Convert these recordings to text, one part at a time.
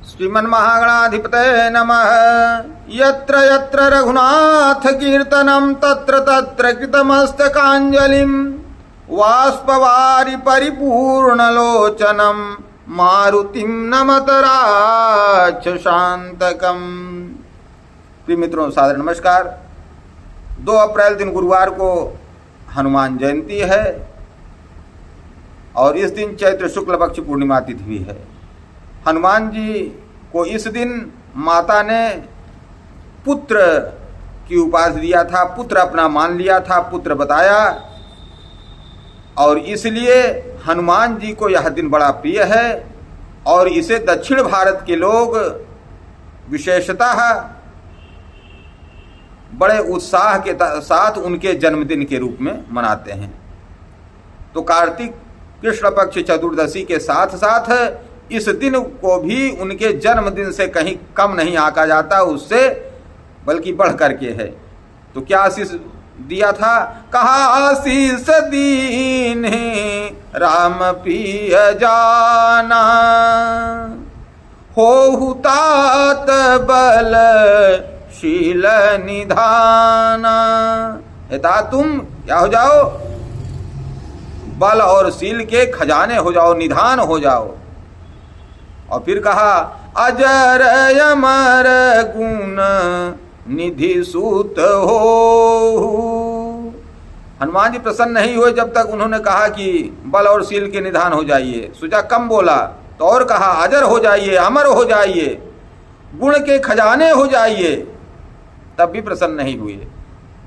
श्रीमन्महागणाधिपतये नमः। यत्र यत्र रघुनाथ कीर्तनं तत्र तत्र कृतमस्तकाञ्जलिं वाष्पवारि परिपूर्णलोचनं मारुतिं नमत राक्षसान्तकम्। प्रिय मित्रों, सादर नमस्कार। 2 अप्रैल दिन गुरुवार को हनुमान जयंती है और इस दिन चैत्र शुक्ल पक्ष पूर्णिमा तिथि भी है। हनुमान जी को इस दिन माता ने पुत्र की उपाधि दिया था, पुत्र अपना मान लिया था, पुत्र बताया, और इसलिए हनुमान जी को यह दिन बड़ा प्रिय है और इसे दक्षिण भारत के लोग विशेषतः बड़े उत्साह के साथ उनके जन्मदिन के रूप में मनाते हैं। तो कार्तिक कृष्ण पक्ष चतुर्दशी के साथ साथ इस दिन को भी उनके जन्मदिन से कहीं कम नहीं आंका जाता, उससे बल्कि बढ़ करके है। तो क्या आशीष दिया था? कहा आशीष दीन राम प्रिय जाना, हो तात बल शील निधाना। हेता तुम क्या हो जाओ? बल और शील के खजाने हो जाओ, निधान हो जाओ। और फिर कहा अजर अमर गुण निधि सूत हो। हनुमान जी प्रसन्न नहीं हुए जब तक उन्होंने कहा कि बल और शील के निधान हो जाइए। सोचा कम बोला तो और कहा अजर हो जाइए, अमर हो जाइए, गुण के खजाने हो जाइए, तब भी प्रसन्न नहीं हुए।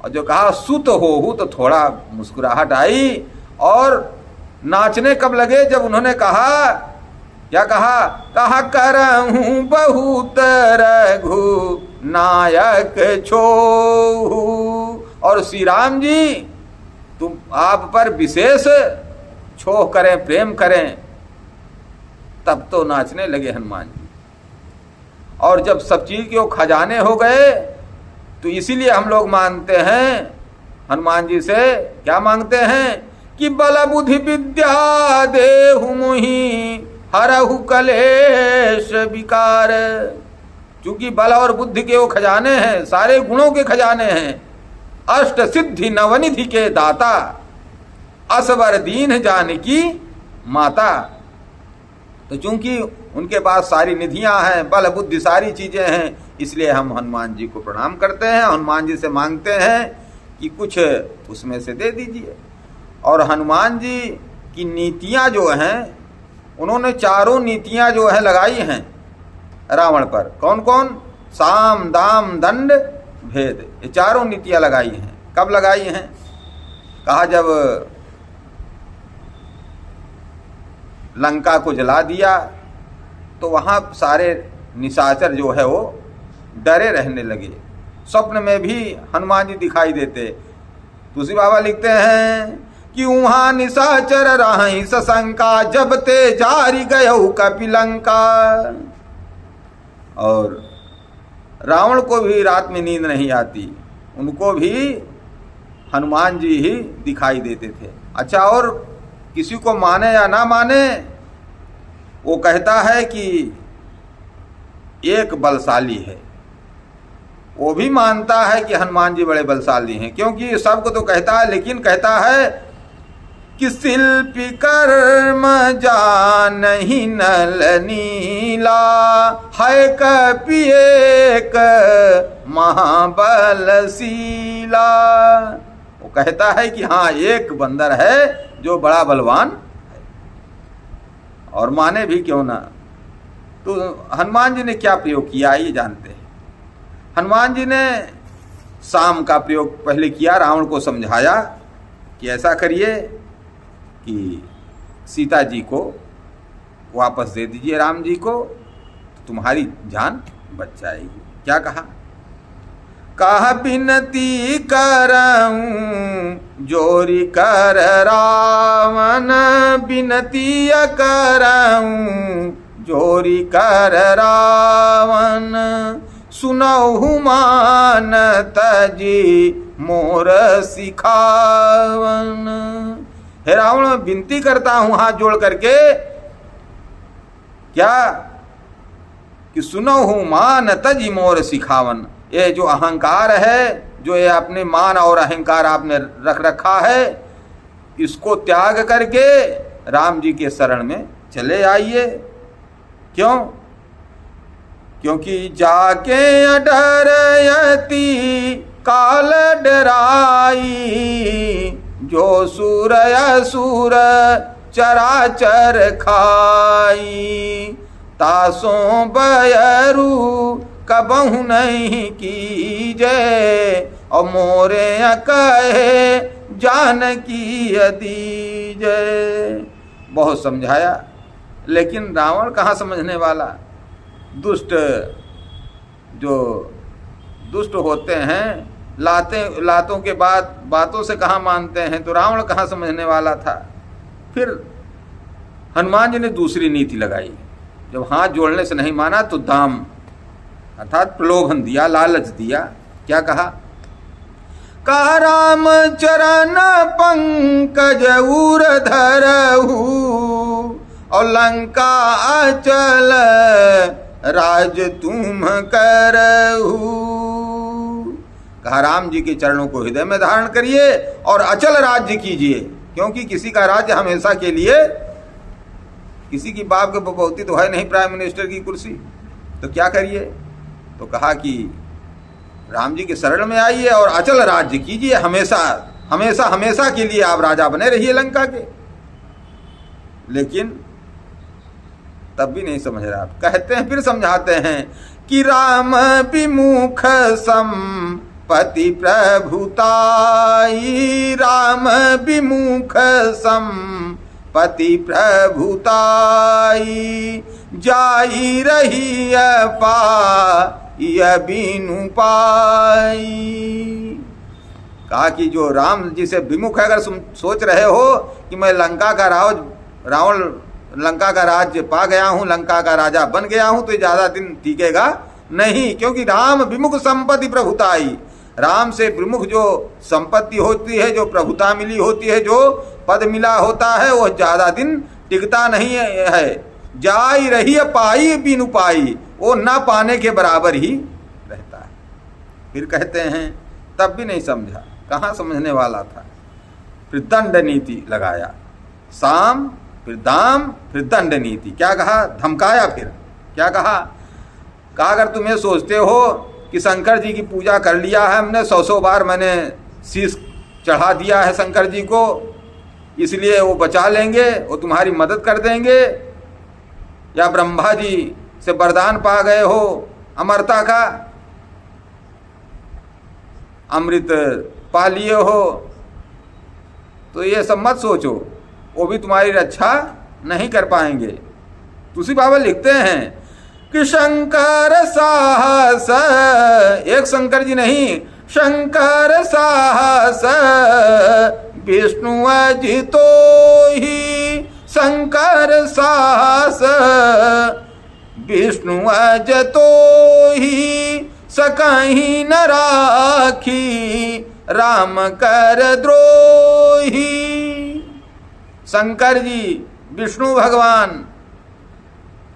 और जो कहा सुत हो तो थोड़ा मुस्कुराहट आई। और नाचने कब लगे? जब उन्होंने कहा, क्या कहा? कहा करहूं बहुत रघु नायक छोहू। और श्री राम जी तुम आप पर विशेष छोह करें, प्रेम करें। तब तो नाचने लगे हनुमान जी। और जब सब चीज के वो खजाने हो गए तो इसीलिए हम लोग मानते हैं, हनुमान जी से क्या मांगते हैं कि बल बुद्धि विद्या देहु मुहि हरहु कलेश विकार। चूंकि बल और बुद्धि के वो खजाने हैं, सारे गुणों के खजाने हैं, अष्ट सिद्धि नवनिधि के दाता, असवर दीन जानकी माता। तो चूंकि उनके पास सारी निधियां हैं, बल बुद्धि सारी चीजें हैं, इसलिए हम हनुमान जी को प्रणाम करते हैं, हनुमान जी से मांगते हैं कि कुछ उसमें से दे दीजिए। और हनुमान जी की नीतियां जो हैं, उन्होंने चारों नीतियां जो है लगाई हैं रावण पर। कौन कौन? साम दाम दंड भेद, ये चारों नीतियां लगाई हैं। कब लगाई हैं? कहा जब लंका को जला दिया तो वहां सारे निशाचर जो है वो डरे रहने लगे। स्वप्न में भी हनुमान जी दिखाई देते। तुलसी बाबा लिखते हैं कि वहां निशाचर रही सशंका, जब ते जारी गयो कपिलंका। और रावण को भी रात में नींद नहीं आती, उनको भी हनुमान जी ही दिखाई देते थे। अच्छा, और किसी को माने या ना माने, वो कहता है कि एक बलशाली है, वो भी मानता है कि हनुमान जी बड़े बलशाली हैं, क्योंकि सबको तो कहता है, लेकिन कहता है कि शिल्पी कर्म जानहि नल नीला, है कपि एक महाबलशीला। वो कहता है कि हाँ, एक बंदर है जो बड़ा बलवान है, और माने भी क्यों ना। तो हनुमान जी ने क्या प्रयोग किया ये जानते हैं। हनुमान जी ने साम का प्रयोग पहले किया, रावण को समझाया कि ऐसा करिए कि सीता जी को वापस दे दीजिए राम जी को, तो तुम्हारी जान बच जाएगी। क्या कहा? कहा बिनती करऊं जोरी कर रावण, बिनती करऊं जोरी कर रावण, सुनहु मान तजी मोर सिखावन। हे रावण, विनती करता हूं हाथ जोड़ करके, क्या कि सुनहु मान तज मोर सिखावन। ये जो अहंकार है, जो ये अपने मान और अहंकार आपने रख रखा है, इसको त्याग करके राम जी के शरण में चले आइए। क्यों? क्योंकि जाके अडरयति काल डराई, जो सूर असुर चराचर खाई, तासों बयरू कबहु नहीं कीजे, और मोरे कहे जानकी दीजे। बहुत समझाया, लेकिन रावण कहाँ समझने वाला। दुष्ट जो दुष्ट होते हैं, लातों के बाद बातों से कहाँ मानते हैं, तो रावण कहाँ समझने वाला था। फिर हनुमान जी ने दूसरी नीति लगाई। जब हाथ जोड़ने से नहीं माना तो दाम अर्थात प्रलोभन दिया, लालच दिया। क्या कहा? राम चरण पंकज उर धरहु, और लंका अचल राज तुम करहु। कहा राम जी के चरणों को हृदय में धारण करिए और अचल राज्य कीजिए, क्योंकि किसी का राज्य हमेशा के लिए, किसी की बाप के बपौती तो है नहीं प्राइम मिनिस्टर की कुर्सी, तो क्या करिए। तो कहा कि राम जी के शरण में आइए और अचल राज्य कीजिए, हमेशा हमेशा हमेशा के लिए आप राजा बने रहिए लंका के। लेकिन तब भी नहीं समझ रहा। कहते हैं, फिर समझाते हैं कि राम विमुख संपत्ति प्रभुताई, राम विमुख संपत्ति प्रभुताई, जाई रही बिनु पाई। कहा कि जो राम जी से विमुख है, अगर सोच रहे हो कि मैं लंका का रावण लंका का राज्य पा गया हूं, लंका का राजा बन गया हूं, तो ये ज्यादा दिन टिकेगा नहीं। क्योंकि राम विमुख संपत्ति प्रभुताई, राम से विमुख जो संपत्ति होती है, जो प्रभुता मिली होती है, जो पद मिला होता है, वो ज्यादा दिन टिकता नहीं है। जाई रही पाई बिनु पाई, वो ना पाने के बराबर ही रहता है। फिर कहते हैं, तब भी नहीं समझा, कहाँ समझने वाला था। फिर दंड नीति लगाया, साम फिर दाम फिर दंड नीति। क्या कहा? धमकाया। फिर क्या कहा? अगर तुम ये सोचते हो कि शंकर जी की पूजा कर लिया है हमने, 100 बार मैंने शीश चढ़ा दिया है शंकर जी को, इसलिए वो बचा लेंगे, वो तुम्हारी मदद कर देंगे, या ब्रह्मा जी से वरदान पा गए हो अमरता का, अमृत पा लिए हो, तो ये सब मत सोचो, वो भी तुम्हारी रक्षा नहीं कर पाएंगे। तुलसी बाबा लिखते हैं कि शंकर साहस, एक शंकर जी नहीं, शंकर साहस विष्णु अजितो ही, शंकर साहस विष्णु अजतो ही, सकहीं न राखी राम कर द्रोही। शंकर जी, विष्णु भगवान,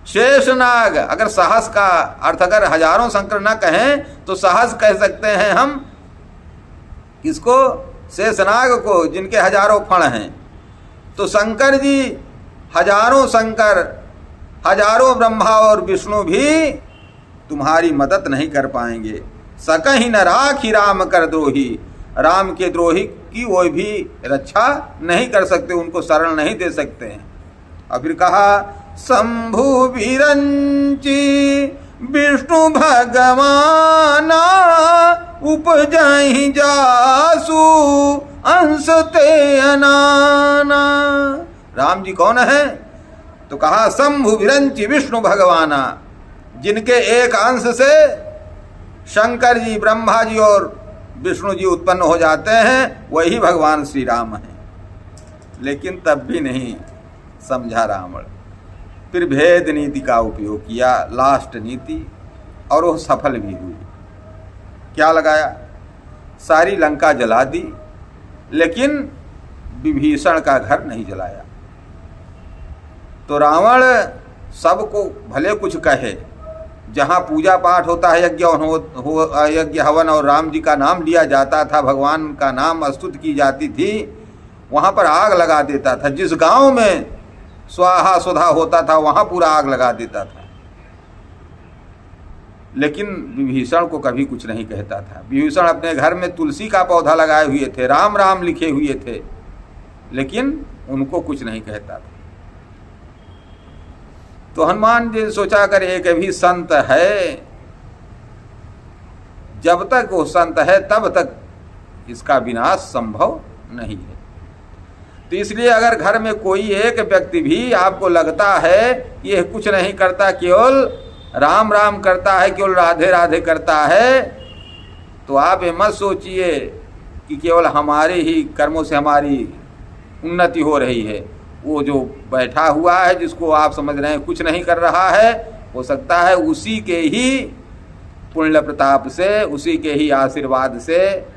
शेषनाग, अगर साहस का अर्थ अगर हजारों शंकर न कहें तो साहस कह सकते हैं हम किसको? शेषनाग को, जिनके हजारों फण हैं। तो शंकर जी, हजारों शंकर, हजारों ब्रह्मा और विष्णु भी तुम्हारी मदद नहीं कर पाएंगे। सकहीं न राखी राम कर द्रोही, राम के द्रोही की वो भी रक्षा नहीं कर सकते, उनको शरण नहीं दे सकते हैं। और फिर कहा शंभु विरंची विष्णु भगवाना, उपजहि जासु अंश ते अनाना। राम जी कौन है? तो कहा शंभु विरंची विष्णु भगवाना, जिनके एक अंश से शंकर जी, ब्रह्मा जी और विष्णु जी उत्पन्न हो जाते हैं, वही भगवान श्री राम हैं। लेकिन तब भी नहीं समझा रावण। फिर भेद नीति का उपयोग किया, लास्ट नीति, और वो सफल भी हुई। क्या लगाया? सारी लंका जला दी, लेकिन विभीषण का घर नहीं जलाया। तो रावण सबको भले कुछ कहे, जहाँ पूजा पाठ होता है, यज्ञ हवन और राम जी का नाम लिया जाता था, भगवान का नाम स्तुति की जाती थी, वहाँ पर आग लगा देता था। जिस गांव में स्वाहा सुधा होता था वहाँ पूरा आग लगा देता था। लेकिन विभीषण को कभी कुछ नहीं कहता था। विभीषण अपने घर में तुलसी का पौधा लगाए हुए थे, राम राम लिखे हुए थे, लेकिन उनको कुछ नहीं कहता था। तो हनुमान जी सोचा कर एक भी संत है, जब तक वो संत है तब तक इसका विनाश संभव नहीं है। तो इसलिए अगर घर में कोई एक व्यक्ति भी आपको लगता है ये कुछ नहीं करता, केवल राम राम करता है, केवल राधे राधे करता है, तो आप ये मत सोचिए कि केवल हमारे ही कर्मों से हमारी उन्नति हो रही है। वो जो बैठा हुआ है, जिसको आप समझ रहे हैं कुछ नहीं कर रहा है, हो सकता है उसी के ही पुण्य प्रताप से, उसी के ही आशीर्वाद से,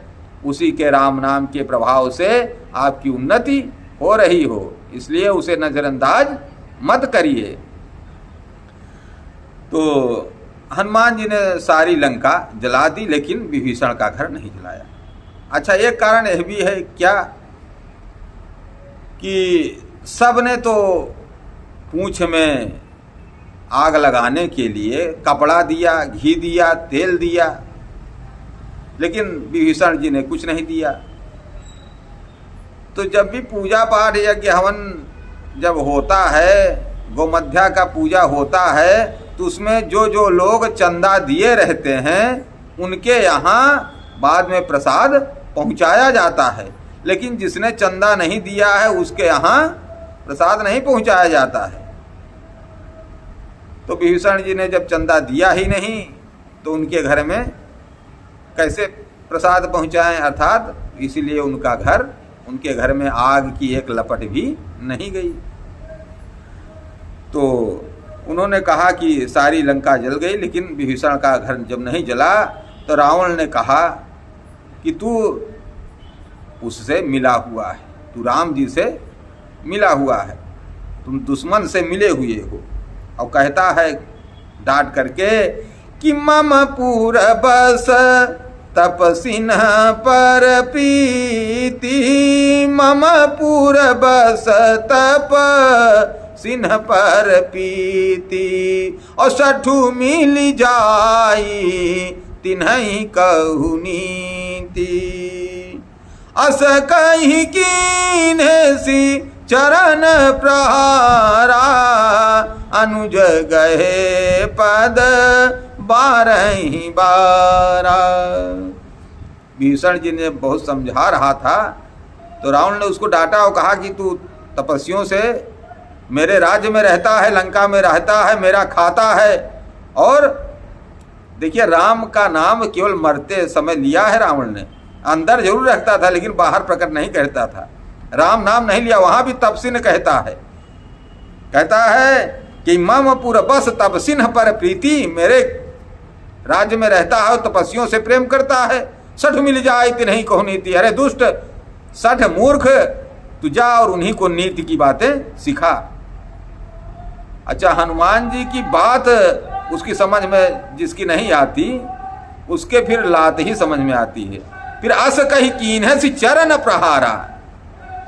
उसी के राम नाम के प्रभाव से आपकी उन्नति हो रही हो। इसलिए उसे नजरअंदाज मत करिए। तो हनुमान जी ने सारी लंका जला दी, लेकिन विभीषण का घर नहीं जलाया। अच्छा, एक कारण यह भी है क्या कि सब ने तो पूंछ में आग लगाने के लिए कपड़ा दिया, घी दिया, तेल दिया, लेकिन विभीषण जी ने कुछ नहीं दिया। तो जब भी पूजा पाठ यज्ञ हवन जब होता है, गोमध्या का पूजा होता है, तो उसमें जो जो लोग चंदा दिए रहते हैं उनके यहाँ बाद में प्रसाद पहुँचाया जाता है, लेकिन जिसने चंदा नहीं दिया है उसके यहाँ प्रसाद नहीं पहुँचाया जाता है। तो विभीषण जी ने जब चंदा दिया ही नहीं तो उनके घर में कैसे प्रसाद पहुँचाएं, अर्थात इसीलिए उनके घर में आग की एक लपट भी नहीं गई। तो उन्होंने कहा कि सारी लंका जल गई, लेकिन विभीषण का घर जब नहीं जला तो रावण ने कहा कि तू उससे मिला हुआ है, तू राम जी से मिला हुआ है, तुम दुश्मन से मिले हुए हो। और कहता है डांट करके कि मम पूर बस तपसिन पर प्रीति, मम पूर बस तप सिन्ह पर प्रीति, और सठु मिल जाई तिन्हि कहु नीति, अस कहि कीन्हे सी चरण प्रहारा, अनुज गहे पद बारहि बारा। भीषण जी ने बहुत समझा रहा था तो रावण ने उसको डांटा और कहा कि तू तपस्वियों से मेरे राज्य में रहता है, लंका में रहता है, मेरा खाता है। और देखिए, राम का नाम केवल मरते समय लिया है रावण ने, अंदर जरूर रखता था लेकिन बाहर प्रकट नहीं करता था। राम नाम नहीं लिया, वहां भी तपसिन कहता है कि मम पुर बस तपसिन पर प्रीति, मेरे राज्य में रहता है और तपस्वियों से प्रेम करता है। सठ मिल जाए तिन्हि कहु नीति, अरे दुष्ट सठ मूर्ख, तू जा और उन्हीं को नीति की बातें सिखा। अच्छा, हनुमान जी की बात उसकी समझ में जिसकी नहीं आती उसके फिर लात ही समझ में आती है। फिर अस कही कीन्हे सी चरण प्रहारा,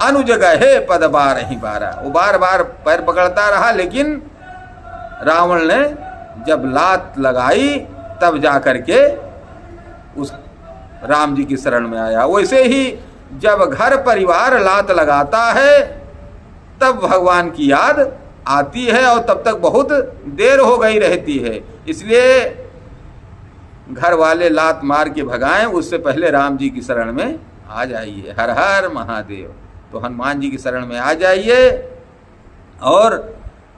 अनुज गहे पद बारहि बारा। वो बार बार पैर पकड़ता रहा, लेकिन रावण ने जब लात लगाई तब जा करके उस राम जी की शरण में आया। वैसे ही जब घर परिवार लात लगाता है तब भगवान की याद आती है, और तब तक बहुत देर हो गई रहती है। इसलिए घर वाले लात मार के भगाएं, उससे पहले राम जी की शरण में आ जाइए। हर हर महादेव। तो हनुमान जी की शरण में आ जाइए। और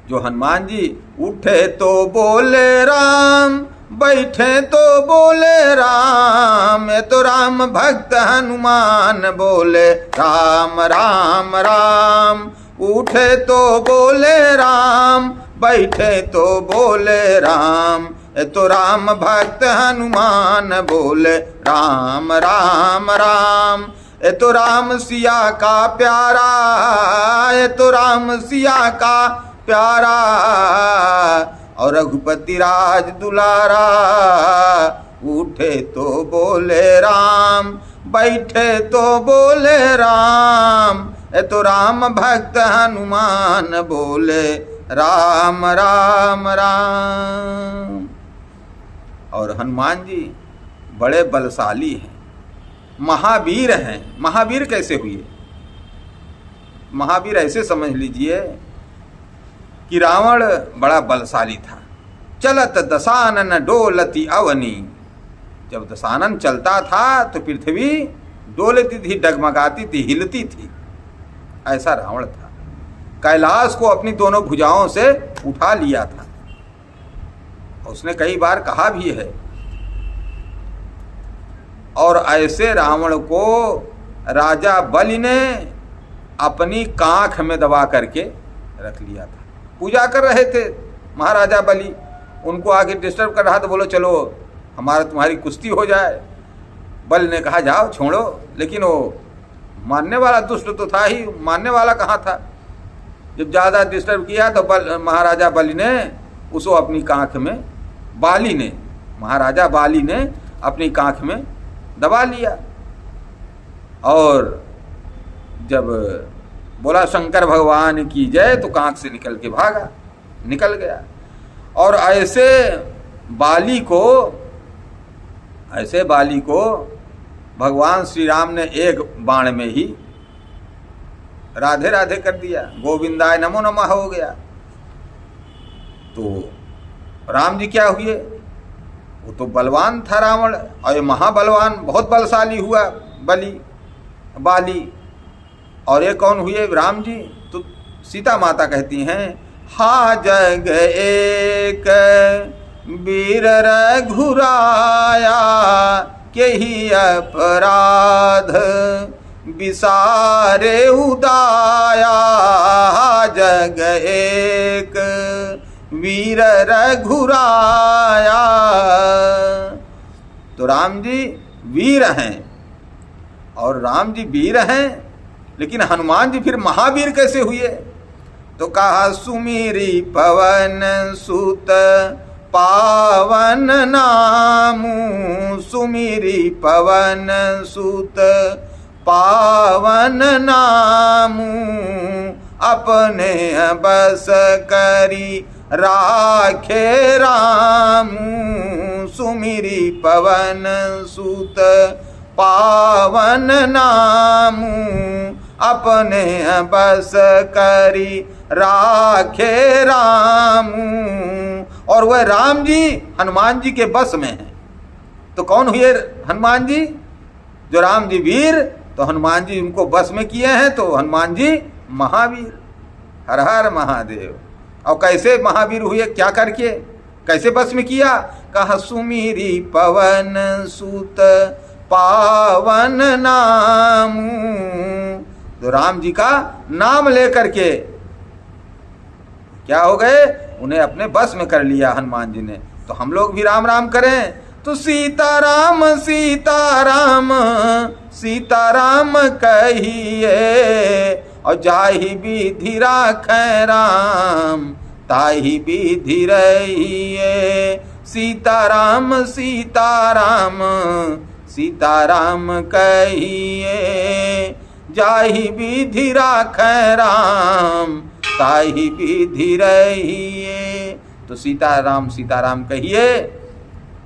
जो हनुमान जी उठे तो बोले राम, बैठे तो बोले राम, ये तो राम भक्त हनुमान बोले राम राम राम। उठे तो बोले राम, बैठे तो बोले राम, ये तो राम भक्त हनुमान बोले राम राम राम। ये तो राम सिया का प्यारा, ये तो राम सिया का प्यारा, और रघुपति राज दुलारा, उठे तो बोले राम, बैठे तो बोले राम, ए तो राम भक्त हनुमान बोले राम राम राम। और हनुमान जी बड़े बलशाली हैं, महावीर हैं। महावीर कैसे हुए? महावीर ऐसे समझ लीजिए कि रावण बड़ा बलशाली था। चलत दशानन डोलती अवनी, जब दशानन चलता था तो पृथ्वी डोलती थी, डगमगाती थी, हिलती थी। ऐसा रावण था। कैलाश को अपनी दोनों भुजाओं से उठा लिया था। उसने कई बार कहा भी है। और ऐसे रावण को राजा बलि ने अपनी कांख में दबा करके रख लिया था। पूजा कर रहे थे महाराजा बलि, उनको आके डिस्टर्ब कर रहा तो बोलो चलो हमारा तुम्हारी कुश्ती हो जाए। बलि ने कहा जाओ छोड़ो, लेकिन वो मानने वाला दुष्ट तो था ही, मानने वाला कहाँ था। जब ज़्यादा डिस्टर्ब किया तो महाराजा बलि ने उसको अपनी कांख में, बाली ने, महाराजा बाली ने अपनी कांख में दबा लिया। और जब बोला शंकर भगवान की जय तो कांख से निकल के भागा, निकल गया। और ऐसे बाली को भगवान श्री राम ने एक बाण में ही राधे राधे कर दिया, गोविंदाय नमो नमः हो गया। तो राम जी क्या हुए? वो तो बलवान था रावण, और ये महाबलवान, बहुत बलशाली हुआ बाली। और ये कौन हुए? राम जी। तो सीता माता कहती हैं, हा जग एक वीर रघुराया, के ही अपराध बिसारे उदाया। हा जग एक वीर रघुराया। तो राम जी वीर हैं, और राम जी वीर हैं, लेकिन हनुमान जी फिर महावीर कैसे हुए? तो कहा सुमिरी पवन सुत पावन नामू, सुमिरी पवन सुत पावन नामू, अपने बस करी राखे रामू। सुमिरी पवन सुत पावन नामू, अपने बस करी राखे रामू। और वह राम जी हनुमान जी के बस में हैं। तो कौन हुए हनुमान जी? जो राम जी वीर, तो हनुमान जी उनको बस में किए हैं, तो हनुमान जी महावीर। हर हर महादेव। और कैसे महावीर हुए? क्या करके, कैसे बस में किया? कहा सुमिरी पवन सुत पावन नामू। तो राम जी का नाम लेकर के क्या हो गए? उन्हें अपने बस में कर लिया हनुमान जी ने। तो हम लोग भी राम राम करें तो सीताराम सीताराम सीताराम कहिए, और जाहि विधि राखै राम ताहि विधि रहिए। सीताराम सीताराम सीताराम कहिए, जाहि विधि राखै राम ताहि विधि रहिए। तो सीताराम सीताराम कहिए,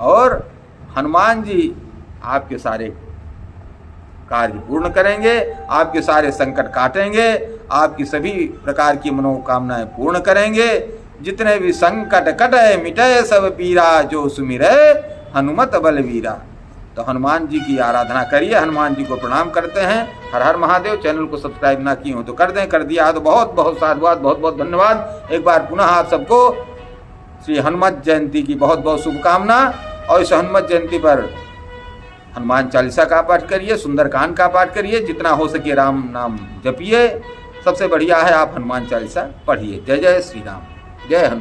और हनुमान जी आपके सारे कार्य पूर्ण करेंगे, आपके सारे संकट काटेंगे, आपकी सभी प्रकार की मनोकामनाएं पूर्ण करेंगे। जितने भी संकट कटे मिटे सब पीरा, जो सुमिरै हनुमत बलवीरा। तो हनुमान जी की आराधना करिए, हनुमान जी को प्रणाम करते हैं। हर हर महादेव। चैनल को सब्सक्राइब ना किए हो तो कर दें, कर दिया तो बहुत बहुत साधुवाद, बहुत बहुत धन्यवाद। एक बार पुनः आप सबको श्री हनुमत जयंती की बहुत बहुत शुभकामना। और इस हनुमत जयंती पर हनुमान चालीसा का पाठ करिए, सुंदरकांड का पाठ करिए, जितना हो सके राम नाम जपिए। सबसे बढ़िया है आप हनुमान चालीसा पढ़िए। जय जय श्री राम, जय हनुमान।